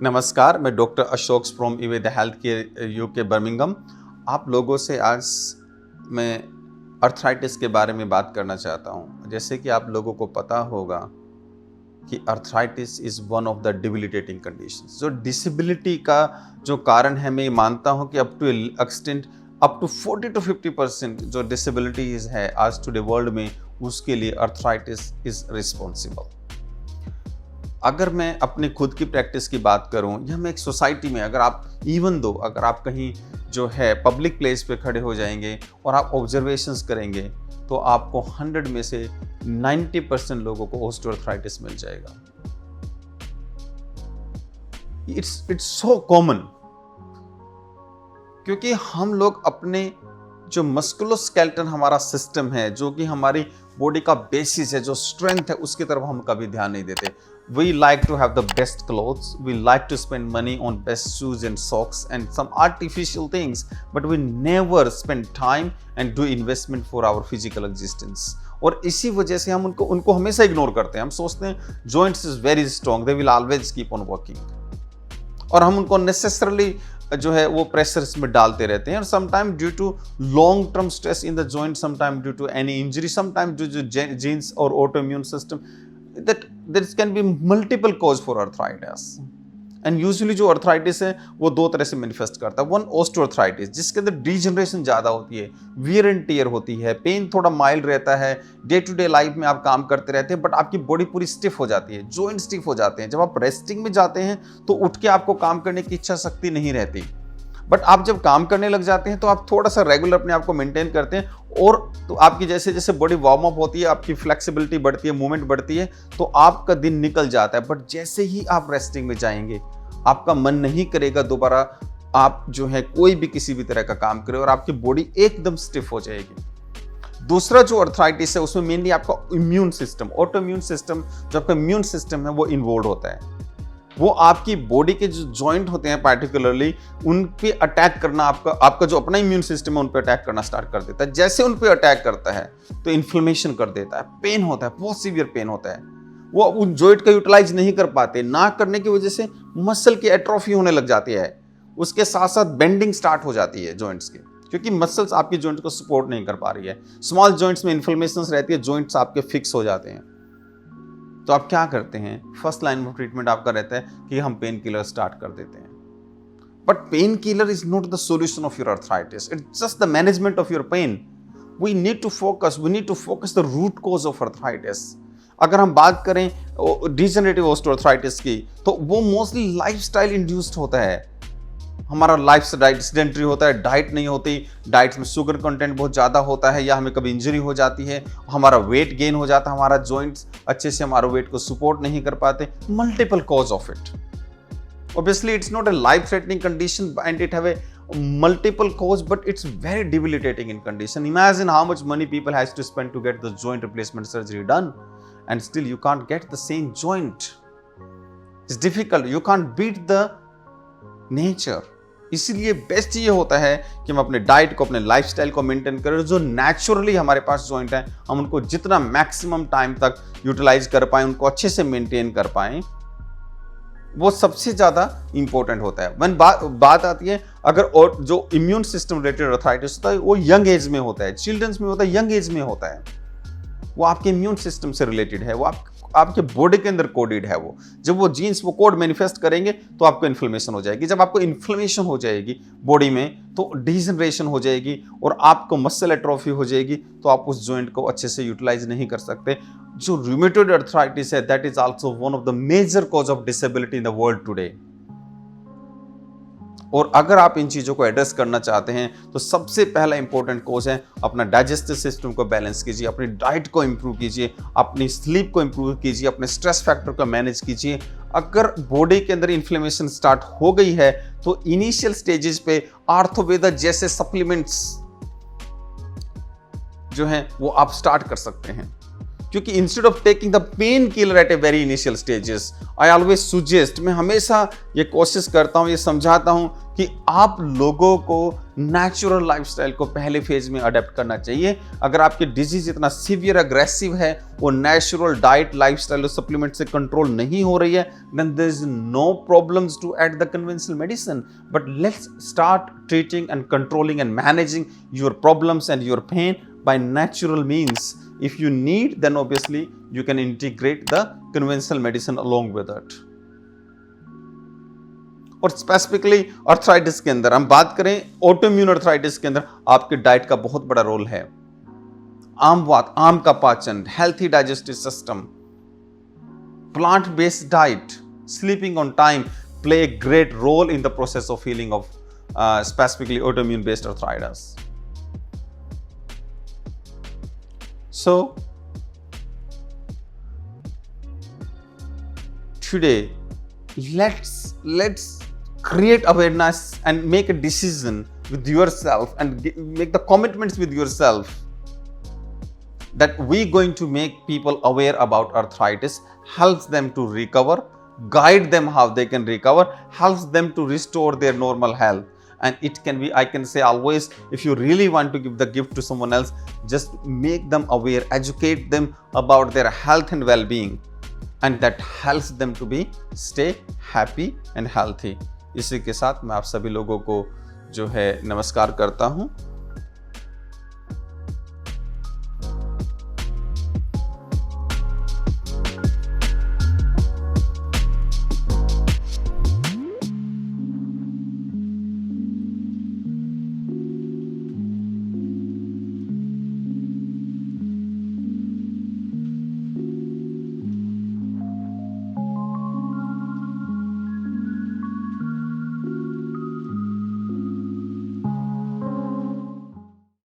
नमस्कार, मैं doctor Ashok from इवेदा हेल्थ केयर यूके बर्मिंघम। आप लोगों से आज मैं अर्थराइटिस के बारे में बात करना चाहता हूँ। जैसे कि आप लोगों को पता होगा कि arthritis is one of the debilitating conditions. जो डिसेबिलिटी का जो कारण है, मैं मानता हूँ कि अप टू 40 to 50% जो डिसेबिलिटीज़ है आज टुडे वर्ल्ड में, उसके लिए अर्थराइटिस इज़ रिस्पॉन्सिबल। अगर मैं अपने खुद की प्रैक्टिस की बात करूं या मैं एक सोसाइटी में, अगर आप कहीं जो है पब्लिक प्लेस पे खड़े हो जाएंगे और आप ऑब्जर्वेशंस करेंगे तो आपको 100 में से 90% लोगों को ऑस्टियोआर्थराइटिस मिल जाएगा। इट्स सो कॉमन, क्योंकि हम लोग अपने जो मस्कुलोस्केलेटन हमारा सिस्टम है, जो कि हमारी बॉडी का बेसिस है, जो स्ट्रेंथ है, उसकी तरफ हम कभी ध्यान नहीं देते। We like to have the best clothes, we like to spend money on best shoes and socks and some artificial things, but we never spend time and do investment for our physical existence. और इसी वजह से हम उनको हमेशा ignore करते हैं। हम सोचते हैं joints is very strong, they will always keep on working, और हम उनको necessarily जो है वो प्रेशर्स में डालते रहते हैं। और sometime due to long term stress in the joint, sometime due to any injury, sometime due to genes और autoimmune system, that there can be multiple cause for arthritis. And usually जो arthritis है वो दो तरह से manifest करता है। One, osteoarthritis, जिसके अंदर degeneration ज़्यादा होती है, wear and tear होती है, पेन थोड़ा माइल्ड रहता है, डे टू डे लाइफ में आप काम करते रहते हैं, बट आपकी बॉडी पूरी स्टिफ हो जाती है, जॉइंट स्टिफ हो जाते हैं। जब आप रेस्टिंग में जाते हैं तो उठ के आपको काम करने की इच्छा शक्ति नहीं रहती, बट आप जब काम करने लग जाते हैं तो आप थोड़ा सा रेगुलर अपने आप को मेंटेन करते हैं, और तो आपकी जैसे जैसे बॉडी वार्म अप होती है, आपकी फ्लेक्सिबिलिटी बढ़ती है, मूवमेंट बढ़ती है, तो आपका दिन निकल जाता है। बट जैसे ही आप रेस्टिंग में जाएंगे, आपका मन नहीं करेगा दोबारा आप जो है कोई भी किसी भी तरह का काम करें, और आपकी बॉडी एकदम स्टिफ हो जाएगी। दूसरा जो अर्थराइटिस है उसमें मेनली आपका इम्यून सिस्टम, ऑटोइम्यून सिस्टम, जो आपका इम्यून सिस्टम है वो इन्वॉल्व होता है। वो आपकी बॉडी के जो जॉइंट होते हैं पार्टिकुलरली, उन पे अटैक करना, आपका जो अपना इम्यून सिस्टम है उन पे अटैक करना स्टार्ट कर देता है। जैसे उन पे अटैक करता है तो इन्फ्लेमेशन कर देता है, पेन होता है, बहुत सीवियर पेन होता है। वो उन जॉइंट का यूटिलाइज नहीं कर पाते, ना करने की वजह से मसल की एट्रोफी होने लग जाती है। उसके साथ साथ बेंडिंग स्टार्ट हो जाती है जॉइंट्स की, क्योंकि मसल्स आपकी जॉइंट को सपोर्ट नहीं कर पा रही है। स्मॉल जॉइंट्स में इन्फ्लेमेशन रहती है, जॉइंट्स आपके फिक्स हो जाते हैं। तो आप क्या करते हैं? फर्स्ट लाइन ऑफ ट्रीटमेंट आपका रहता है कि हम पेन किलर स्टार्ट कर देते हैं। But pain killer is not the solution of your arthritis, it's just the management of your pain. We need to focus the root cause of arthritis. अगर हम बात करें डिजेनरेटिव ऑस्टियोआर्थराइटिस की, तो वो मोस्टली लाइफस्टाइल इंड्यूस्ड होता है। हमारा लाइफस्टाइल सेडेंटरी होता है, डाइट नहीं होती, डाइट में शुगर कंटेंट बहुत ज़्यादा होता है, या हमें कभी इंजरी हो जाती है, हमारा वेट गेन हो जाता है, हमारा जॉइंट्स अच्छे से हमारा वेट को सपोर्ट नहीं कर पाते। Multiple cause of it. Obviously it's not a life threatening condition and it have a multiple cause, but it's very debilitating in condition. Imagine how much money people has to spend to get the joint replacement surgery done, and still you can't get the same joint. It's difficult, you can't beat the nature. इसीलिए best ये होता है कि हम अपने diet को, अपने lifestyle को मेंटेन करें। जो नेचुरली हमारे पास जॉइंट है, हम उनको जितना मैक्सिमम टाइम तक यूटिलाइज कर पाएं, उनको अच्छे से मेंटेन कर पाएं, वो सबसे ज़्यादा इंपॉर्टेंट होता है। when बात आती है, अगर और जो इम्यून सिस्टम रिलेटेड अर्थराइटिस होता है वो यंग एज में होता है, चिल्ड्रंस में होता है, यंग एज में होता है। वो आपके इम्यून सिस्टम से रिलेटेड है, वो आपके बॉडी के अंदर कोडेड है। वो जब वो जीन्स वो कोड मैनिफेस्ट करेंगे तो आपको इन्फ्लेमेशन हो जाएगी। जब आपको इन्फ्लेमेशन हो जाएगी बॉडी में तो डिजेनरेशन हो जाएगी और आपको मसल एट्रोफी हो जाएगी, तो आप उस जॉइंट को अच्छे से यूटिलाइज नहीं कर सकते। जो रूमेटॉइड अर्थराइटिस है, that is also one of the major cause of disability in the world today. और अगर आप इन चीज़ों को एड्रेस करना चाहते हैं तो सबसे पहला इंपॉर्टेंट कोज है अपना डाइजेस्टिव सिस्टम को बैलेंस कीजिए, अपनी डाइट को इंप्रूव कीजिए, अपनी स्लीप को इंप्रूव कीजिए, अपने स्ट्रेस फैक्टर को मैनेज कीजिए। अगर बॉडी के अंदर इन्फ्लेमेशन स्टार्ट हो गई है तो इनिशियल स्टेजेस पे आर्थोवेदा जैसे सप्लीमेंट्स जो हैं वो आप स्टार्ट कर सकते हैं, क्योंकि instead of taking the pain killer at a very initial stages, I always suggest, मैं हमेशा ये कोशिश करता हूँ, ये समझाता हूँ कि आप लोगों को नेचुरल लाइफस्टाइल को पहले फेज में अडेप्ट करना चाहिए। अगर आपकी डिजीज इतना सीवियर अग्रेसिव है, वो नेचुरल डाइट, लाइफस्टाइल और सप्लीमेंट से कंट्रोल नहीं हो रही है, then there is no problems to add the conventional medicine, but let's start treating and controlling and managing your problems and your pain by natural means. If you need, then obviously you can integrate the conventional medicine along with it. और specifically arthritis के अंदर हम बात करें, autoimmune arthritis के अंदर आपके diet का बहुत बड़ा रोल है। आम का पाचन, healthy digestive system, plant based diet, sleeping on time play a great role in the process of healing of specifically autoimmune based arthritis. So today let's create awareness and make a decision with yourself and make the commitments with yourself that we going to make people aware about arthritis, helps them to recover, guide them how they can recover, helps them to restore their normal health. And it can be, I can say always, if you really want to give the gift to someone else, just make them aware, educate them about their health and well-being, and that helps them to be stay happy and healthy. इसी के साथ मैं आप सभी लोगों को जो है नमस्कार करता हूँ.